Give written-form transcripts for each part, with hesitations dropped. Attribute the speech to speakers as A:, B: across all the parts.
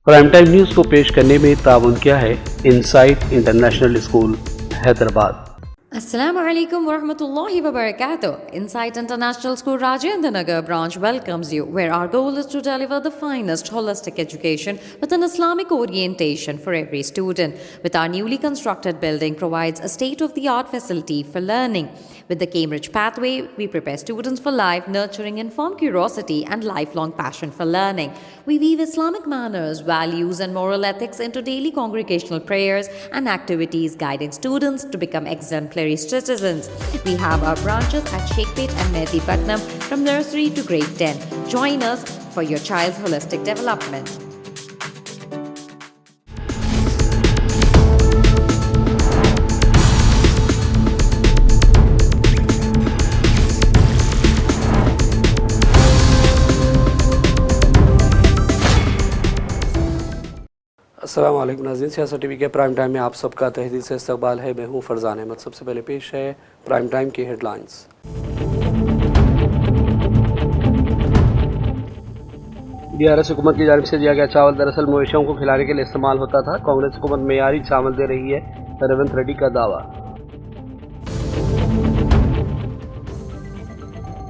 A: Prime time news को पेश करने में ताउन किया है insight international school Hyderabad.
B: Assalamualaikum warahmatullahi wabarakatuh. Insight International School Rajendra Nagar branch welcomes you, where our goal is to deliver the finest holistic education with an Islamic orientation for every student. With our newly constructed building provides a state-of-the-art facility for learning. With the Cambridge Pathway, we prepare students for life, nurturing informed curiosity and lifelong passion for learning. We weave Islamic manners, values, and moral ethics into daily congregational prayers and activities, guiding students to become exemplary citizens. We have our branches at Sheikpet and Mehdipatnam from nursery to grade 10. Join us for your child's holistic development.
A: अस्सलाम वालेकुम नाज़रीन, सियासत TV के prime time में आप सबका तहे दिल से इस्तकबाल है। मैं हूँ फरजान अहमद। सबसे पहले पेश है प्राइम टाइम की हेडलाइंस। बीआरएस हुकूमत की जानिब से दिया गया चावल दरअसल मवेशियों को खिलाने के लिए इस्तेमाल होता था। कांग्रेस हुकूमत मेयारी चावल दे रही है, रेवंत रेड्डी का दावा।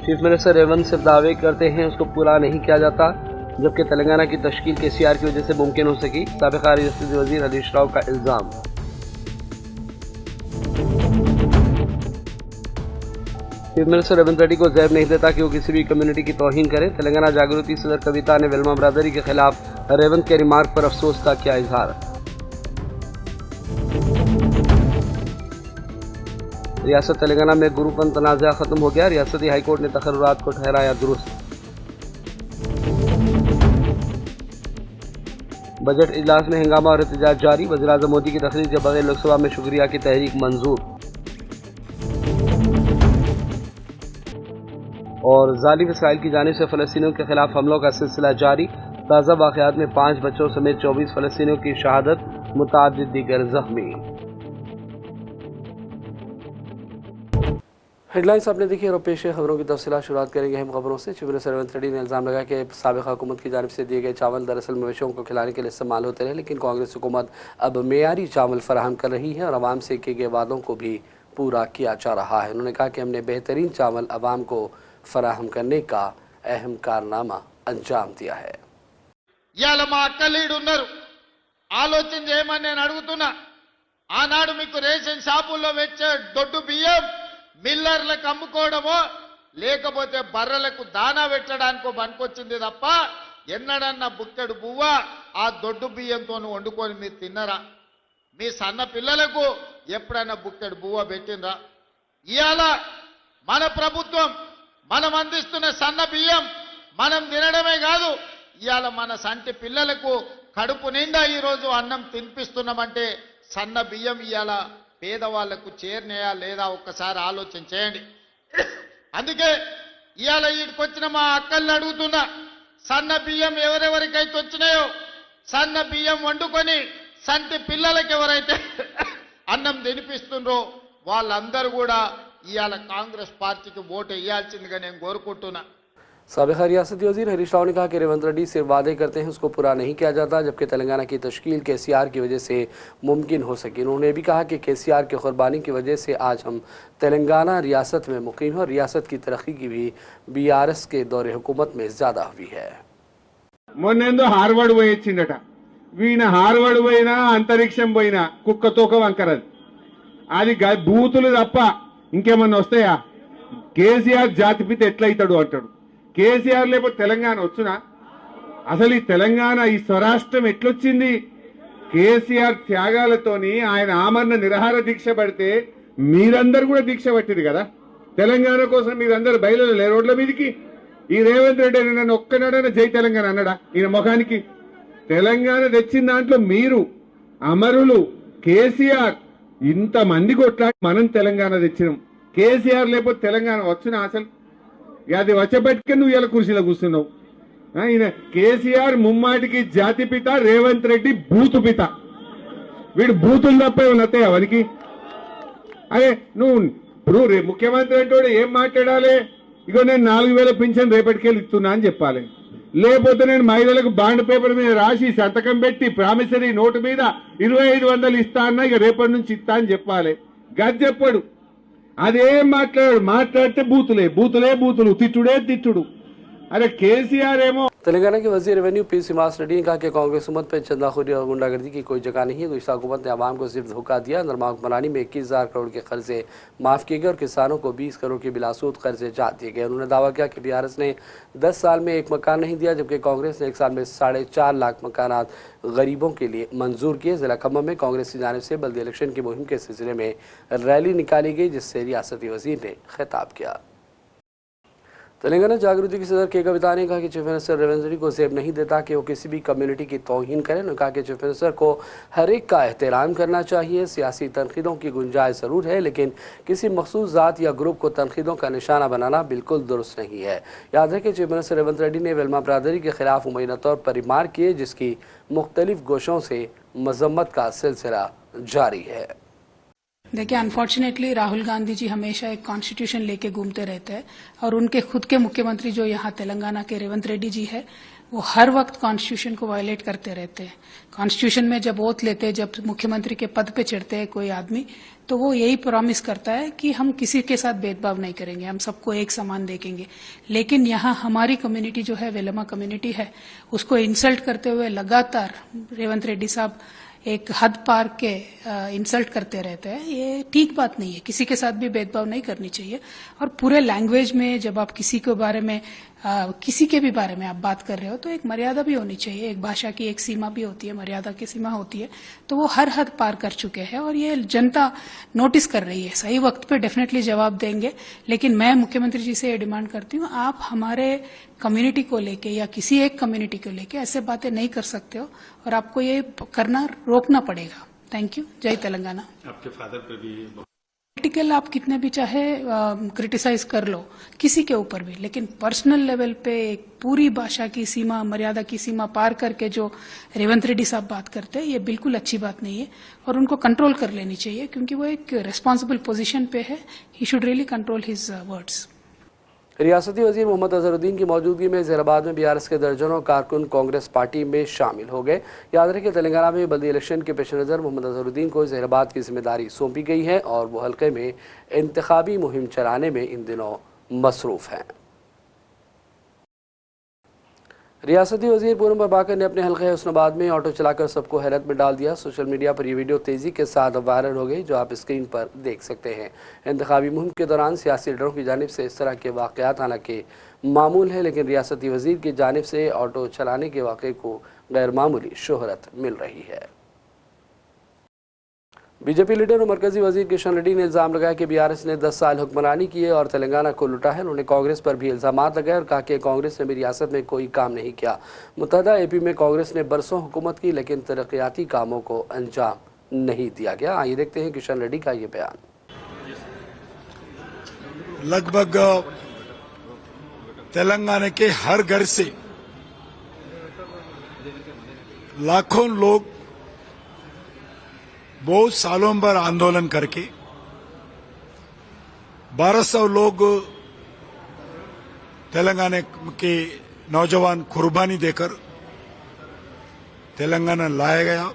A: चीफ मिनिस्टर रेवंत सिर्फ दावे करते हैं, उसको पूरा नहीं किया जाता, जबकि तेलंगाना की तश्कील केसीआर की वजह से मुमकिन हो सकी। साबिक़ा रियासती वज़ीर हरीश राव का इल्ज़ाम। चीफ मिनिस्टर रेवंत रेड्डी को ज़ैब नहीं देता कि वो किसी भी कम्युनिटी की तौहीन करे। तेलंगाना जागृति सदर कविता ने वेलमा बरादरी के खिलाफ रेवंत के रिमार्क पर अफसोस का किया इजहार। रियासत तेलंगाना में गुरुपन तनाज़ा खत्म हो गया। रियासती हाईकोर्ट ने तकर्रुरात को ठहराया दुरुस्त। बजट इजलास में हंगामा और एहतजाज जारी। वज़ीर-ए-आज़म मोदी की तकरीर के बगैर लोकसभा में शुक्रिया की तहरीक मंजूर। और जालिम इसराइल की जानिब से फ़लस्तीनियों के खिलाफ हमलों का सिलसिला जारी। ताज़ा वाक़यात में 5 बच्चों समेत 24 फ़लस्तीनियों की शहादत, मुतअद्दिद दीगर ज़ख्मी। हेडलाइंस आपने देखी और पेश है खबरों की तफसीलात। शुरुआत करेंगे अहम खबरों से। चीफ मिनिस्टर रेवंत रेड्डी ने इल्ज़ाम लगाया कि साबिक़ा हुकूमत की जानिब से दिए गए चावल दरअसल मवेशियों को खिलाने के लिए इस्तेमाल होते रहे, लेकिन कांग्रेस हुकूमत अब मेयारी चावल फराहम कर रही है और आवाम से किए गए वादों को भी पूरा किया जा रहा है। उन्होंने कहा कि हमने बेहतरीन चावल आवाम को फराहम करने का अहम कारनामा अंजाम दिया है।
C: ఆలోచన చేయమని నేను అడుగుతున్నా। ఆనాడు మీకు రేషన్ షాపుల్లో వచ్చే దొడ్డు బియ్యం మిల్లర్లకు అమ్ముకోవడమో లేకపోతే బర్రెలకు దానా పెట్టడానికో పనికొచ్చింది తప్ప ఎన్నడన్నా బుక్కెడు బువ్వ ఆ దొడ్డు బియ్యంతో వండుకొని మీరు తిన్నరా? మీ సన్న పిల్లలకు ఎప్పుడైనా బుక్కెడు బువ్వ పెట్టినరా? ఇవాళ మన ప్రభుత్వం మనం అందిస్తున్న సన్న బియ్యం మనం తినడమే కాదు, ఇవాళ మన సంటి పిల్లలకు కడుపు నిండా ఈరోజు అన్నం తినిపిస్తున్నామంటే సన్న బియ్యం ఇవాళ పేదవాళ్లకు చేరినాయా లేదా ఒక్కసారి ఆలోచన చేయండి। అందుకే ఇవాళ వీటికొచ్చిన మా అక్కల్ని అడుగుతున్నా, సన్న బియ్యం ఎవరెవరికైతే వచ్చినాయో సన్న బియ్యం వండుకొని సంటి పిల్లలకి ఎవరైతే అన్నం తినిపిస్తుండ్రో వాళ్ళందరూ కూడా ఇవాళ కాంగ్రెస్ పార్టీకి ఓటు వేయాల్సిందిగా నేను కోరుకుంటున్నా।
A: साबिक़ा रियासती वज़ीर हरीश राव ने कहा कि रेवंत रेड्डी सिर्फ वादे करते हैं, उसको पूरा नहीं किया जाता, जबकि तेलंगाना की तश्कील केसीआर की वजह से मुमकिन हो सकी। उन्होंने भी कहा कि केसीआर की कुर्बानी की वजह से आज हम तेलंगाना रियासत में मुकीम हैं और रियासत की तरक्की की भी बीआरएस के दौरे हुकूमत में ज़्यादा हुई है।
D: మొన్నేందో హార్వర్డ్ పోయి వచ్చిందట, వీణ హార్వర్డ్ పోయినా అంతరిక్షం పోయినా కుక్క తోక వంకరది, అది బూతులు తప్ప ఇంకేమన్నా వస్తాయా? కేసీఆర్ జాతిపిత ఎట్లయితాడు అంటాడు। కేసీఆర్ లేకపోతే తెలంగాణ వచ్చునా? అసలు ఈ తెలంగాణ ఈ స్వరాష్ట్రం ఎట్లొచ్చింది? కేసీఆర్ త్యాగాలతోని ఆయన ఆమరణ నిరాహార దీక్ష పడితే మీరందరూ కూడా దీక్ష పట్టిరు కదా తెలంగాణ కోసం। మీరందరూ బయలుదేరలే రోడ్ల మీదకి? ఈ రేవంత్ రెడ్డి నన్ను ఒక్కనాడైనా జై తెలంగాణ అన్నాడా? ఈయన ముఖానికి తెలంగాణ తెచ్చిన దాంట్లో మీరు అమరులు కేసీఆర్ ఇంతమంది కొట్లాడి మనం తెలంగాణ తెచ్చినాం। కేసీఆర్ లేకపోతే తెలంగాణ వచ్చునా? అసలు అది వచ్చేపటికే నువ్వు ఇలా కుర్చీలో కూర్చున్నావు। ఈయన కేసీఆర్ ముమ్మాటికి జాతి పిత, రేవంత్ రెడ్డి బూతు పిత। వీడు బూతులు తప్ప ఏమన్నా వస్తాయా వానికి? అదే నువ్వు ఇప్పుడు ముఖ్యమంత్రి అంటే ఏం మాట్లాడాలి? ఇగో నేను 4000 పింఛన్ రేపటికెళ్ళి ఇస్తున్నా అని చెప్పాలి। లేకపోతే నేను మహిళలకు బాండ్ పేపర్ మీద రాసి సంతకం పెట్టి ప్రామిసరీ నోటు మీద 2500 ఇస్తా అన్నా ఇక రేపటి నుంచి ఇస్తా అని చెప్పాలి. గది చెప్పాడు, అదేం మాట్లాడితే బూతులు తిట్టుడు. अरे केसीआर एमो
A: तेलंगाना के वजीर रेवेन्यू पी श्रीनिवास रेड्डी ने कहा कि कांग्रेस हुकूमत पर चंदाखोरी और गुंडागर्दी की कोई जगह नहीं है। गुज़श्ता हुकूमत ने आवाम को सिर्फ धोखा दिया। नरमा हुक्मरानी में 21,000 करोड़ के कर्जे माफ़ किए गए और किसानों को 20 करोड़ के बिलासूद कर्जे जात दिए गए। उन्होंने दावा किया कि टीआरएस ने 10 साल में एक मकान नहीं दिया, जबकि कांग्रेस ने 1 साल में 4.5 लाख मकानात गरीबों के लिए मंजूर किए। जिला खम्मम में कांग्रेस की जानिब से बल्दी इलेक्शन की मुहिम के सिलसिले में रैली निकाली गई, जिससे रियासती वजीर ने खिताब किया। तेलंगाना जागृति की सदर के कविता ने कहा कि चीफ मिनिस्टर रेवंत रेड्डी को जेब नहीं देता कि वो किसी भी कम्युनिटी की तौहीन करें। उन्होंने कहा कि चीफ मिनिस्टर को हर एक का एहतराम करना चाहिए। सियासी तनकीदों की गुंजाइश ज़रूर है, लेकिन किसी मखसूस ज़ात या ग्रुप को तनकीदों का निशाना बनाना बिल्कुल दुरुस्त नहीं है। याद है कि चीफ मिनिस्टर रेवंत रेड्डी ने वेल्मा ब्रादरी के खिलाफ मुबैना तौर पर रिमार्क किए, जिसकी मुख्तलिफ गोशों से मजम्मत का सिलसिला जारी है।
E: देखिए, अनफॉर्चुनेटली राहुल गांधी जी हमेशा एक कॉन्स्टिट्यूशन लेके घूमते रहते हैं और उनके खुद के मुख्यमंत्री जो यहाँ तेलंगाना के रेवंत रेड्डी जी है, वो हर वक्त कॉन्स्टिट्यूशन को वायलेट करते रहते हैं। कॉन्स्टिट्यूशन में जब ओथ लेते हैं, जब मुख्यमंत्री के पद पे चढ़ते हैं कोई आदमी, तो वो यही प्रॉमिस करता है कि हम किसी के साथ भेदभाव नहीं करेंगे, हम सबको एक समान देखेंगे। लेकिन यहाँ हमारी कम्युनिटी जो है, वेलमा कम्युनिटी है, उसको इंसल्ट करते हुए लगातार रेवंत रेड्डी साहब एक हद पार के इंसल्ट करते रहते हैं। ये ठीक बात नहीं है। किसी के साथ भी भेदभाव नहीं करनी चाहिए। और पूरे लैंग्वेज में जब आप किसी के बारे में किसी के भी बारे में आप बात कर रहे हो, तो एक मर्यादा भी होनी चाहिए। एक भाषा की एक सीमा भी होती है, मर्यादा की सीमा होती है। तो वो हर हद पार कर चुके हैं और ये जनता नोटिस कर रही है। सही वक्त पे डेफिनेटली जवाब देंगे। लेकिन मैं मुख्यमंत्री जी से ये डिमांड करती हूँ, आप हमारे कम्युनिटी को लेके या किसी एक कम्युनिटी को लेके ऐसे बातें नहीं कर सकते हो और आपको ये करना रोकना पड़ेगा। Thank you. जय तेलंगाना।
F: आपके फादर पे भी
E: पॉलिटिकल आप कितने भी चाहे क्रिटिसाइज कर लो किसी के ऊपर भी, लेकिन पर्सनल लेवल पे एक पूरी भाषा की सीमा, मर्यादा की सीमा पार करके जो रेवंत रेड्डी साहब बात करते हैं, ये बिल्कुल अच्छी बात नहीं है और उनको कंट्रोल कर लेनी चाहिए, क्योंकि वो एक रिस्पॉन्सिबल पोजीशन पे है। He should really control his words.
A: रियासती वजीर मोहम्मद अजहरुद्दीन की मौजूदगी में ज़ेराबाद में बीआरएस के दर्जनों कारकुन कांग्रेस पार्टी में शामिल हो गए। याद रहे कि तेलंगाना में बल्दी इलेक्शन के पेश नज़र मोहम्मद अजहरुद्दीन को ज़ेराबाद की जिम्मेदारी सौंपी गई है और वो हल्के में इंतखाबी मुहिम चलाने में इन दिनों मसरूफ़ हैं। रियासती वजीर पूनम प्रभाकर ने अपने हल्के हुस्नाबाद में ऑटो चलाकर सबको हैरत में डाल दिया। सोशल मीडिया पर यह वीडियो तेज़ी के साथ वायरल हो गई, जो आप स्क्रीन पर देख सकते हैं। इंतखाबी मुहिम के दौरान सियासी लीडरों की जानिब से इस तरह के वाक़यात हालांकि मामूल है, लेकिन रियासती वजीर की जानिब से ऑटो चलाने के वाक़े को गैर मामूली शोहरत मिल रही है। बीजेपी लीडर और मरकजी वजीर किशन रेड्डी ने इल्ज़ाम लगाया कि बीआरएस ने 10 साल हुक्मरानी की है और तेलंगाना को लुटा है। उन्होंने कांग्रेस पर भी इल्ज़ाम लगाए और कहा कि कांग्रेस ने भी रियासत में कोई काम नहीं किया। मुत्तहदा एपी में कांग्रेस ने बरसों हुकूमत की, लेकिन तरक्याती कामों को अंजाम नहीं दिया गया। आइए देखते हैं किशन रेड्डी का ये बयान।
G: लगभग तेलंगाना के हर घर से लाखों लोग बहुत सालों पर आंदोलन करके 1200 लोग तेलंगाना के नौजवान कुर्बानी देकर तेलंगाना लाया गया।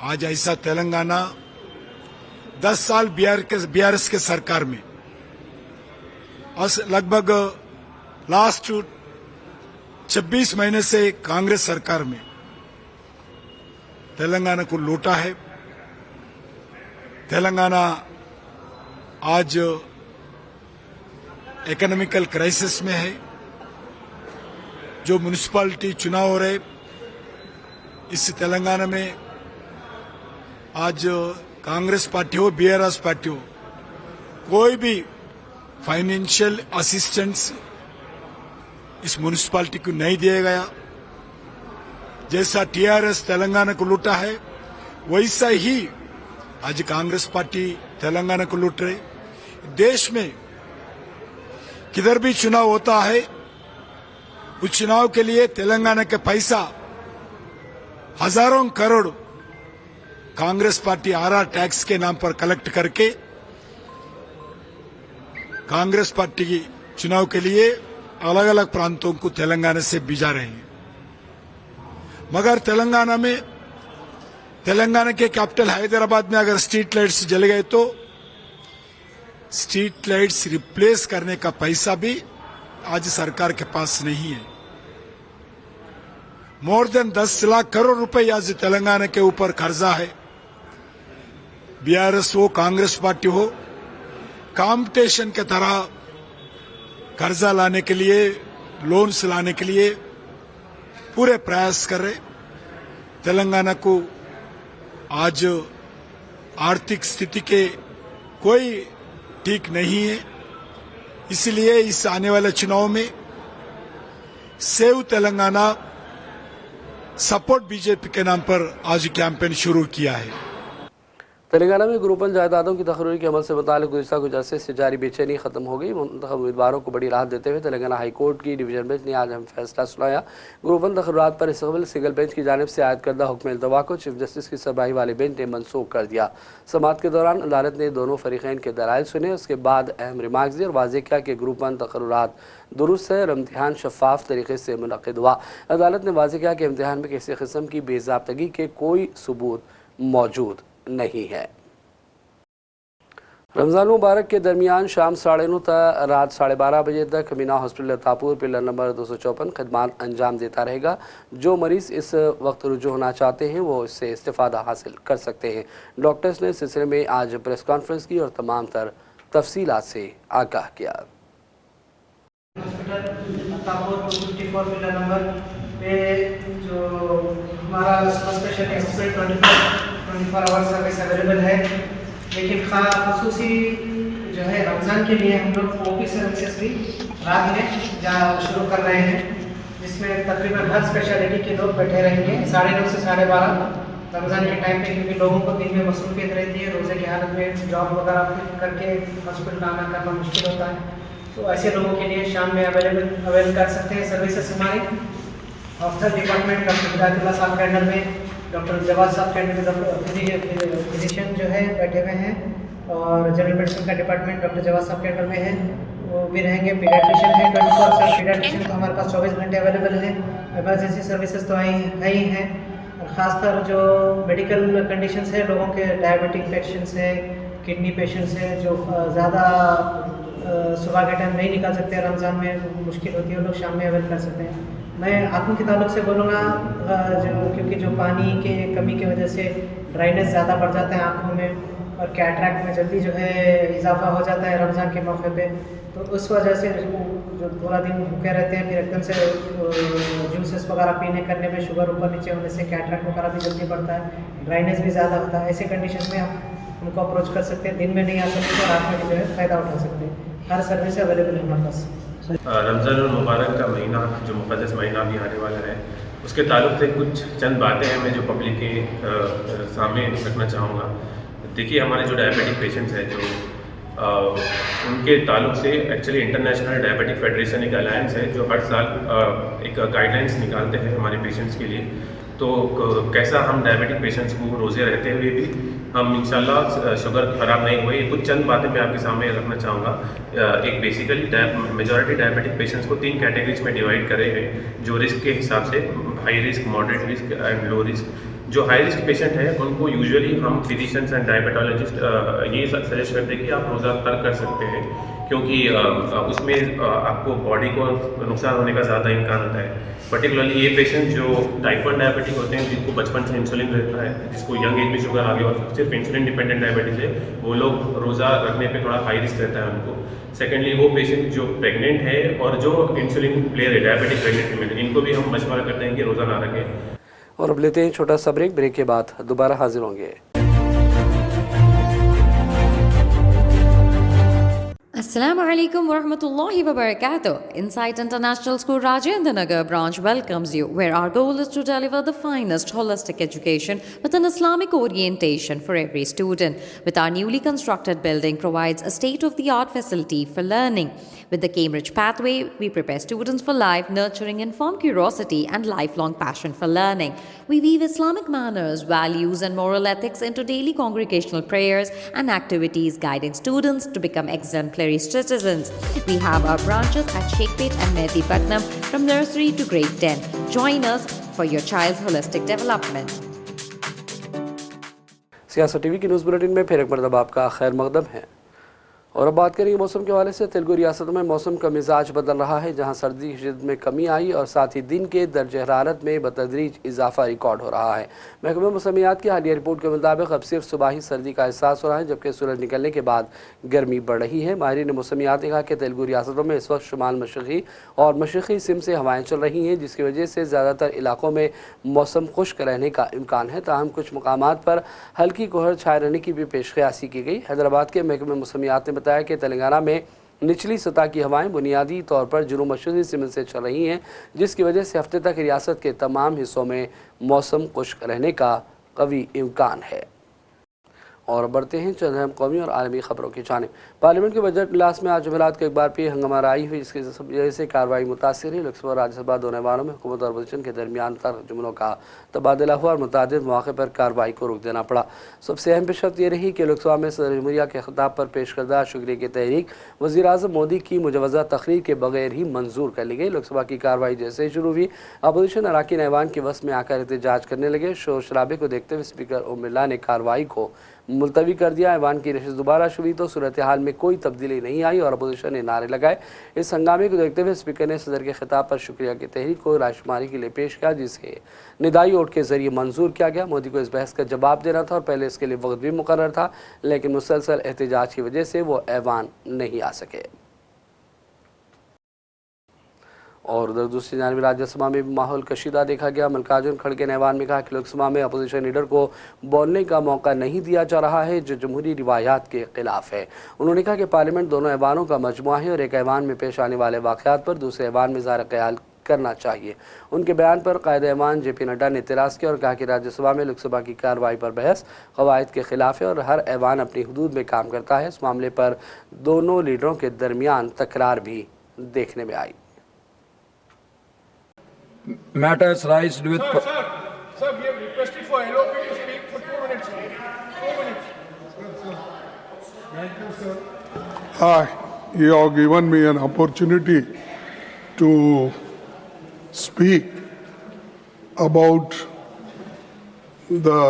G: आज ऐसा तेलंगाना 10 साल बीआरएस के सरकार में और लगभग लास्ट 26 महीने से कांग्रेस सरकार में तेलंगाना को लूटा है। तेलंगाना आज इकोनॉमिकल क्राइसिस में है। जो म्युनिसिपैलिटी चुनाव हो रहे, इस तेलंगाना में आज कांग्रेस पार्टी हो, बीआरएस पार्टी हो, कोई भी फाइनेंशियल असिस्टेंस इस म्युनिसिपैलिटी को नहीं दिया गया। जैसा टीआरएस तेलंगाना को लूटा है, वैसा ही आज कांग्रेस पार्टी तेलंगाना को लूट रही। देश में किधर भी चुनाव होता है, उस चुनाव के लिए तेलंगाना के पैसा हजारों crore Congress party RR tax के नाम पर कलेक्ट करके कांग्रेस पार्टी की चुनाव के लिए अलग अलग प्रांतों को तेलंगाना से भिजा रहे हैं। मगर तेलंगाना के कैपिटल हैदराबाद में अगर स्ट्रीट लाइट्स जल गए तो स्ट्रीट लाइट्स रिप्लेस करने का पैसा भी आज सरकार के पास नहीं है। मोर देन 10 लाख करोड़ रुपए आज तेलंगाना के ऊपर कर्जा है। बीआरएस हो, कांग्रेस पार्टी हो, कंपटीशन के तरह कर्जा लाने के लिए, लोन्स लाने के लिए पूरे प्रयास कर रहे। तेलंगाना को आज आर्थिक स्थिति के कोई ठीक नहीं है, इसलिए इस आने वाले चुनाव में सेव तेलंगाना सपोर्ट बीजेपी के नाम पर आज कैंपेन शुरू किया है।
A: तेलंगाना में ग्रुपन जायदादों की तकरीर के अमल से मुताल्लिक गुज़िश्ता कुछ अरसे से जारी बेचैनी खत्म हो गई। मुंतखब उम्मीदवारों को बड़ी राहत देते हुए तेलंगाना हाई कोर्ट की डिवीजन बेंच ने आज अहम फैसला सुनाया। ग्रुपन तकरीरात पर इस्तक़बाल सिंगल बेंच की जानिब से आयद करदा हुक्म इल्तवा को चीफ जस्टिस की सरबराही वाले बेंच ने मनसूख कर दिया। समाअत के दौरान अदालत ने दोनों फरीक़ैन के दलाइल सुने, उसके बाद अहम रिमार्क्स दिए और वाज़ेह किया कि ग्रुपन तकरीरात दुरुस्त है और इम्तिहान शफाफ तरीके से मुनक़िद हुआ। अदालत ने वाज़ेह किया कि इम्तिहान में किसी किस्म की बेज़ाब्तगी के कोई सबूत मौजूद नहीं है। रमज़ान मुबारक के दरमियान शाम 9:30 तक रात 12:30 बजे तक मीना हॉस्पिटल तापुर पिलर नंबर 254 खदमात अंजाम देता रहेगा। जो मरीज़ इस वक्त रुजू होना चाहते हैं वो इससे इस्तिफ़ादा हासिल कर सकते हैं। डॉक्टर्स ने इस सिलसिले में आज प्रेस कॉन्फ्रेंस की और तमाम तर तफसीलात से आगाह किया।
F: जो हमारा स्पेशल 24 आवर्स सर्विस अवेलेबल है, लेकिन ख़ुसूसी जो है रमज़ान के लिए हम लोग ओपी सर्विसेज भी रात में शुरू कर रहे हैं, जिसमें तकरीबन हर स्पेशलिटी के लोग बैठे रहेंगे 9:30 से 12:30 रमज़ान के टाइम पे, क्योंकि लोगों को दिन में मसरूफियत रहती है, रोज़े की हालत में जॉब वगैरह करके हॉस्पिटल आना करना मुश्किल होता है। तो ऐसे लोगों के लिए शाम में अवेल कर सकते हैं सर्विसेज हमारी। ऑफ्थर डिपार्टमेंट डॉक्टर हिदायतुल्लाह साहब के अंडर में, डॉक्टर जवाद साहब के अंडर में फिजिशियन जो है बैठे हुए हैं, और जनरल मेडिसिन का डिपार्टमेंट डॉक्टर जवाद साहब के अंडर में है, वो भी रहेंगे। पीडियाट्रिशियन है 24/7, पीडियाट्रिशियन तो हमारे पास 24 घंटे अवेलेबल है। इमरजेंसी सर्विसेज तो है ही हैं, और ख़ासकर जो मेडिकल कंडीशंस है, लोगों के डायबिटिक पेशेंट्स है, किडनी पेशेंट्स है, जो ज़्यादा सुबह के टाइम नहीं निकाल सकते, रमज़ान में मुश्किल होती है, लोग शाम में अवेल कर सकते हैं। मैं आँखों के ताल्लुक से बोलूँगा, क्योंकि जो पानी के कमी की वजह से ड्राइनेस ज़्यादा बढ़ जाता है आँखों में, और कैटरैक्ट में जल्दी जो है इजाफा हो जाता है रमज़ान के मौके पे, तो उस वजह से जो पूरा दिन भूखे रहते हैं, फिर एकदम से जूसेस वगैरह पीने करने में शुगर ऊपर नीचे होने से कैटरैक्ट वगैरह भी जल्दी बढ़ता है, ड्राइनेस भी ज़्यादा होता है। ऐसे कंडीशन में हम उनको अप्रोच कर सकते हैं, दिन में नहीं आ सकते तो रात में भी जो है फ़ायदा उठा सकते हैं। हर सर्विस अवेलेबल है हमारे पास।
H: रमज़ान मुबारक का महीना, जो मुक़द्दस महीना भी आने वाला है, उसके ताल्लुक़ से कुछ चंद बातें हैं मैं जो पब्लिक के सामने रखना चाहूँगा। देखिए, हमारे जो डायबिटिक पेशेंट्स हैं, जो उनके ताल्लुक़ से एक्चुअली इंटरनेशनल डायबिटिक फेडरेशन एक अलायंस है जो हर साल एक गाइडलाइंस निकालते हैं हमारे पेशेंट्स के लिए। तो कैसा हम डायबिटिक पेशेंट्स को रोज़े रहते हुए भी हम इंशाल्लाह शुगर ख़राब नहीं हुए, कुछ चंद बातें मैं आपके सामने रखना चाहूँगा। एक बेसिकली मेजॉरिटी डायबिटिक पेशेंट्स को 3 कैटेगरीज में डिवाइड करे हैं, जो रिस्क के हिसाब से high risk, moderate risk and low risk. जो हाई रिस्क पेशेंट है उनको यूजुअली हम फिजिशियंस एंड डायबिटोलॉजिस्ट ये सजेस्ट करते हैं कि आप रोज़ा तर्क कर सकते हैं, क्योंकि उसमें आपको बॉडी को नुकसान होने का ज़्यादा इम्कान होता है। पर्टिकुलरली ये पेशेंट जो टाइप 1 डायबिटिक होते हैं, जिनको बचपन से इंसुलिन रहता है, जिसको यंग एज में शुगर आ गया और सिर्फ इंसुलिन डिपेंडेंट डायबिटीज़ है, वो लोग रोज़ा रखने पे थोड़ा हाई रिस्क रहता है उनको। सेकेंडली वो पेशेंट जो प्रेग्नेंट है और जो इंसुलिन प्लेयर है डायबिटिक प्रेगनेंसी में, इनको भी हम मशवरा करते हैं कि रोज़ा ना रखें।
A: और अब लेते हैं छोटा सा ब्रेक के बाद दोबारा हाजिर होंगे।
B: Assalamu alaikum wa rahmatullahi wa barakatuh. Insight International School Rajendra Nagar branch welcomes you, where our goal is to deliver the finest holistic education with an Islamic orientation for every student. With our newly constructed building provides a state-of-the-art facility for learning. With the Cambridge pathway, we prepare students for life, nurturing informed curiosity and lifelong passion for learning. We weave Islamic manners, values and moral ethics into daily congregational prayers and activities, guiding students to become exemplary necessary citizens. We have our branches at Sheikhpet and Mehdipatnam from nursery to grade 10. Join us for your child's holistic development.
A: सियासत TV की news bulletin में फिर एक मरतबा आपका खैर मकदम है। और अब बात करेंगे मौसम के हवाले से। तेलुगु रियासतों में मौसम का मिजाज बदल रहा है, जहां सर्दी की शिद्दत में कमी आई और साथ ही दिन के दर्जे हरारत में बतदरीज इजाफा रिकॉर्ड हो रहा है। महकमे मौसमियात की हालिया रिपोर्ट के मुताबिक अब सिर्फ सुबह ही सर्दी का एहसास हो रहा है, जबकि सूरज निकलने के बाद गर्मी बढ़ रही है। माहिरीन मौसमियात ने कहा कि तेलुगु रियासतों में इस वक्त शुमाल मशरक़ी और मशरक़ी सिम से हवाएँ चल रही हैं, जिसकी वजह से ज़्यादातर इलाकों में मौसम खुश्क रहने का इम्कान है। ताहम कुछ मकामात पर हल्की कोहर छाए रहने की भी पेशकयासी की गई। हैदराबाद के महकमे मौसमियात ने बताया कि तेलंगाना में निचली सतह की हवाएं बुनियादी तौर पर जुनूब मशरक़ी सिमत से चल रही हैं, जिसकी वजह से हफ्ते तक रियासत के तमाम हिस्सों में मौसम खुश्क रहने का कवी इम्कान है। और बढ़ते हैं चंद अहम कौमी और आलमी खबरों की जानिब। पार्लियामेंट के बजट इजलास में आज जुमेरात को एक बार फिर हंगामा आई हुई, जिसकी वजह से कार्रवाई मुतासिर हुई। लोकसभा और राज्यसभा दोनों ऐवानों में हुकूमत और अपोजिशन के दरमियान जुमलों का तबादला हुआ और मुतादिद मौके पर कार्रवाई को रोक देना पड़ा। सबसे अहम पेशरफ्त ये रही कि लोकसभा में सदर जमहूरिया के खिताब पर पेश करदा शुक्रिया की तहरीक वज़ीर-ए-आज़म मोदी की मुजवज़ा तकरीर के बगैर ही मंजूर कर ली गई। लोकसभा की कार्रवाई जैसे ही शुरू हुई, अपोजिशन अरकान ऐवान के वस में आकर एहतजाज करने लगे। शोर शराबे को देखते हुए स्पीकर ओम बिरला ने कार्रवाई को मुलतवी कर दिया। ऐवान की नशिस्त दोबारा शुरू हुई तो सूरत हाल में कोई तब्दीली नहीं आई और अपोजिशन ने नारे लगाए। इस हंगामे को देखते हुए स्पीकर ने सदर के खिताब पर शुक्रिया की तहरीक को रायशुमारी के लिए पेश किया, जिसे निदाई वोट के जरिए मंजूर किया गया। मोदी को इस बहस का जवाब देना था और पहले इसके लिए वक्त भी मुकर्रर था, लेकिन मुसलसल एहतजाज की वजह से वो ऐवान नहीं आ सके। और उधर दूसरी जानिब राज्यसभा में भी माहौल कशीदा देखा गया। मल्लिकार्जुन खड़गे ने ऐवान में कहा कि लोकसभा में अपोजिशन लीडर को बोलने का मौका नहीं दिया जा रहा है, जो जमहूरी रिवायात के खिलाफ है। उन्होंने कहा कि पार्लियामेंट दोनों ऐवानों का मजमुआ है और एक ऐवान में पेश आने वाले वाक़यात पर दूसरे ऐवान में ज़ाहिर ख्याल करना चाहिए। उनके बयान पर कायदे ऐवान JP नड्डा ने एतराज़ किया और कहा कि राज्यसभा में लोकसभा की कार्रवाई पर बहस क़वाइद के खिलाफ है और हर ऐवान अपनी हदूद में काम करता है। इस मामले पर दोनों लीडरों के दरमियान तकरार भी देखने में आई।
I: Matters raised with.
J: Sir, we have requested for LOP to speak for 2 minutes. 2 minutes.
K: Thank you, sir. Hi, you have given me an opportunity to speak about the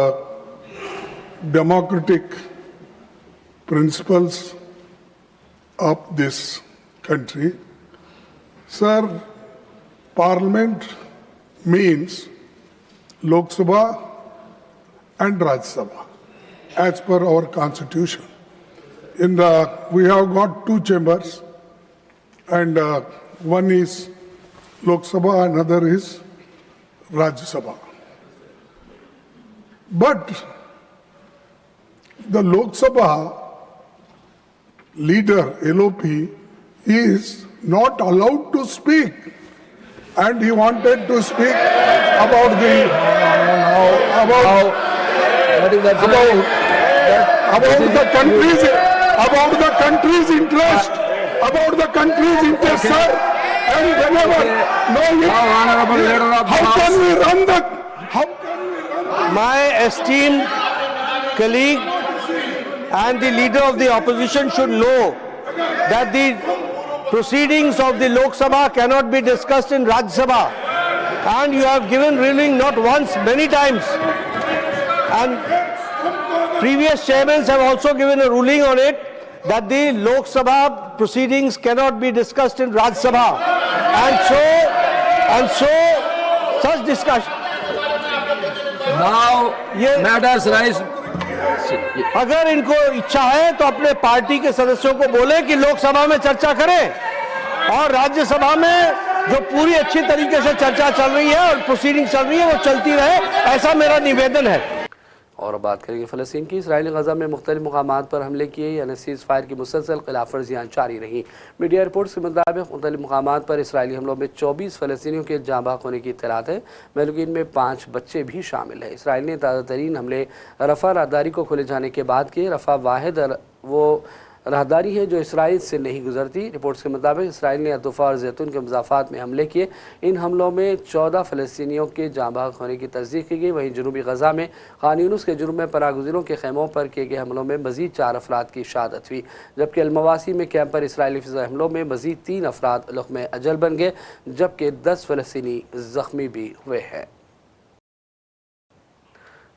K: democratic principles of this country. Sir, Parliament means Lok Sabha and Rajya Sabha as per our constitution. We have got 2 chambers and one is Lok Sabha, another is Rajya Sabha. But the Lok Sabha leader, LOP, is not allowed to speak. And he wanted to speak about the country's interest, sir. And whenever how can we run the?
L: My esteemed colleague and the leader of the opposition should know that the proceedings of the Lok Sabha cannot be discussed in Rajya Sabha, and you have given ruling not once, many times, and previous chairmen have also given a ruling on it that the Lok Sabha proceedings cannot be discussed in Rajya Sabha, and so such discussion.
I: Now matters raised.
L: अगर इनको इच्छा है तो अपने party के सदस्यों को बोले कि लोकसभा में चर्चा करें और राज्यसभा में जो पूरी अच्छी तरीके से चर्चा चल रही है और प्रोसीडिंग चल रही है वो चलती रहे, ऐसा मेरा निवेदन है।
A: और बात करेंगे फ़लस्तीन की। इसराइली गज़ा में मुख्तलिफ मकामात पर हमले किए, यानी सीज़ फायर की मुसलसल खिलाफ वर्जियाँ जारी रहीं। मीडिया रिपोर्ट्स के मुताबिक मुख्तलिफ मकामात पर इसराइली हमलों में 24 फ़लस्तीनियों के जाँ बहक होने की इत्तलात है। महलूकीन में 5 बच्चे भी शामिल हैं। इसराइल ने ताज़ा तरीन हमले रफ़ा राहदारी को खोले जाने के बाद किए। रफ़ा वाहिद वो राहदारी है जो इसराइल से नहीं गुजरती। रिपोर्ट्स के मुताबिक इसराइल ने अतुफ़ा और जैतून के मज़ाफ़ात में हमले किए। इन हमलों में 14 फ़लस्तीनियों के जाँ बहक होने की तस्दीक की गई। वहीं जनूबी गज़ा में खान यूनुस के जुर्म में पनागुज़ीरों के खैमों पर किए गए हमलों में मज़ीद 4 अफराद की शहादत हुई, जबकि अलमवासी में कैंप पर इसराइली फ़िज़ा हमलों में मज़ीद 3 अफराद लुक़्मे अजल बन गए, जबकि 10 फ़लस्तीनी ज़ख्मी भी हुए हैं।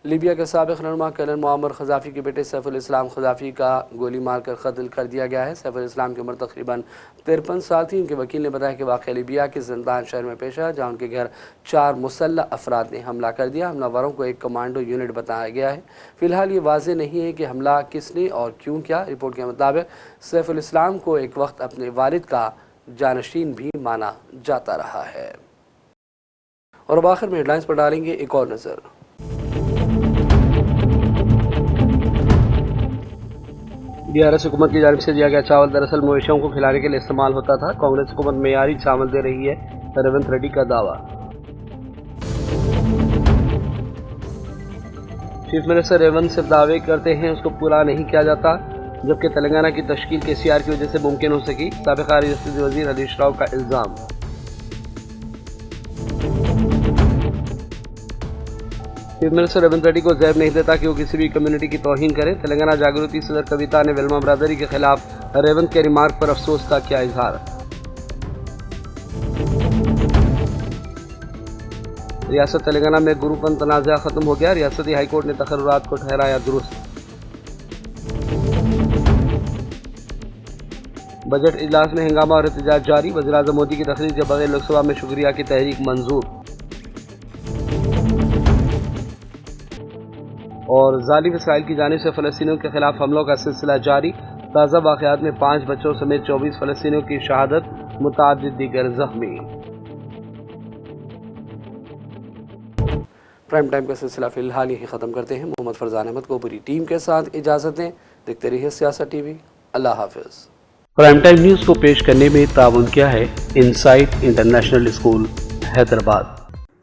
A: लीबिया के साबिक़ रहनुमा कर्नल मुअम्मर क़ज़ाफ़ी के बेटे सैफ़ुल इस्लाम क़ज़ाफ़ी का गोली मारकर कत्ल कर दिया गया है। सैफ़ुल इस्लाम की उम्र तकरीबन 53 साल थी। उनके वकील ने बताया कि वाक़या लीबिया के ज़िंदान शहर में पेश है, जहाँ उनके घर 4 मुसल्लह अफराद ने हमला कर दिया। हमलावरों को एक कमांडो यूनिट बताया गया है। फ़िलहाल ये वाज़ेह नहीं है कि हमला किसने और क्यों किया। रिपोर्ट के मुताबिक सैफ़ुल इस्लाम को एक वक्त अपने वालिद का जानशीन भी माना जाता रहा है। और अब आखिर में हेडलाइंस पर डालेंगे एक और नज़र। BRS हुकूमत की जानिब से दिया गया चावल दरअसल मवेशियों को खिलाने के लिए इस्तेमाल होता था। कांग्रेस हुकूमत मेयारी चावल दे रही है, रेवंत रेड्डी का दावा। चीफ मिनिस्टर रेवंत सिर्फ दावे करते हैं, उसको पूरा नहीं किया जाता, जबकि तेलंगाना की तश्कील KCR की वजह से मुमकिन हो सकी। साबिक़ा रियासती वज़ीर हरीश राव का इल्ज़ाम। चीफ मिनिस्टर रेवंत रेड्डी को ज़ैब नहीं देता कि वो किसी भी कम्युनिटी की तौहीन करे। तेलंगाना जागृति सदर कविता ने वेलमा बरादरी के खिलाफ रेवंत के रिमार्क पर अफसोस का किया इजहार। रियासत तेलंगाना में गुरुपन तनाज़ा खत्म हो गया। रियासती हाईकोर्ट ने तकर्रुरात को ठहराया दुरुस्त। बजट इजलास में हंगामा और एहतजाज जारी। वज़ीर-ए-आज़म मोदी की तकरीर के बगैर लोकसभा में शुक्रिया की तहरीक मंजूर। और जालिम इसराइल की जानिब से फ़लस्तीनियों के खिलाफ हमलों का सिलसिला जारी। ताज़ा वाक़यात में 5 बच्चों समेत 24 फ़लस्तीनियों की शहादत, मुताअद्दिद दीगर ज़ख्मी। प्राइम टाइम का सिलसिला फ़िलहाल यही ख़त्म करते हैं। मोहम्मद फरजान अहमद को पूरी टीम के साथ इजाज़त दें। देखते रहिए सियासत TV। अल्लाह हाफ़िज़। प्राइम टाइम न्यूज़ को पेश करने में ताउन किया है insight international school Hyderabad.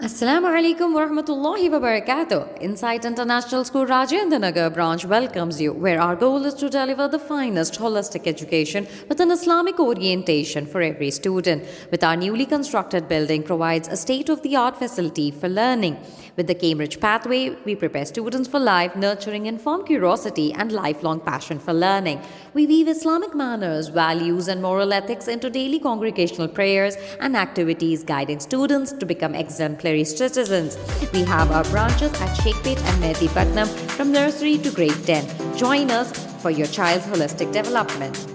B: Assalamu alaikum wa rahmatullahi wa barakatuh. Insight International School Rajendra Nagar branch welcomes you, where our goal is to deliver the finest holistic education with an Islamic orientation for every student. With our newly constructed building provides a state-of-the-art facility for learning. With the Cambridge pathway, we prepare students for life, nurturing informed curiosity and lifelong passion for learning. We weave Islamic manners, values and moral ethics into daily congregational prayers and activities, guiding students to become exemplary citizens. We have our branches at Sheikpet and Mehdi Patnam from nursery to grade 10. Join us for your child's holistic development.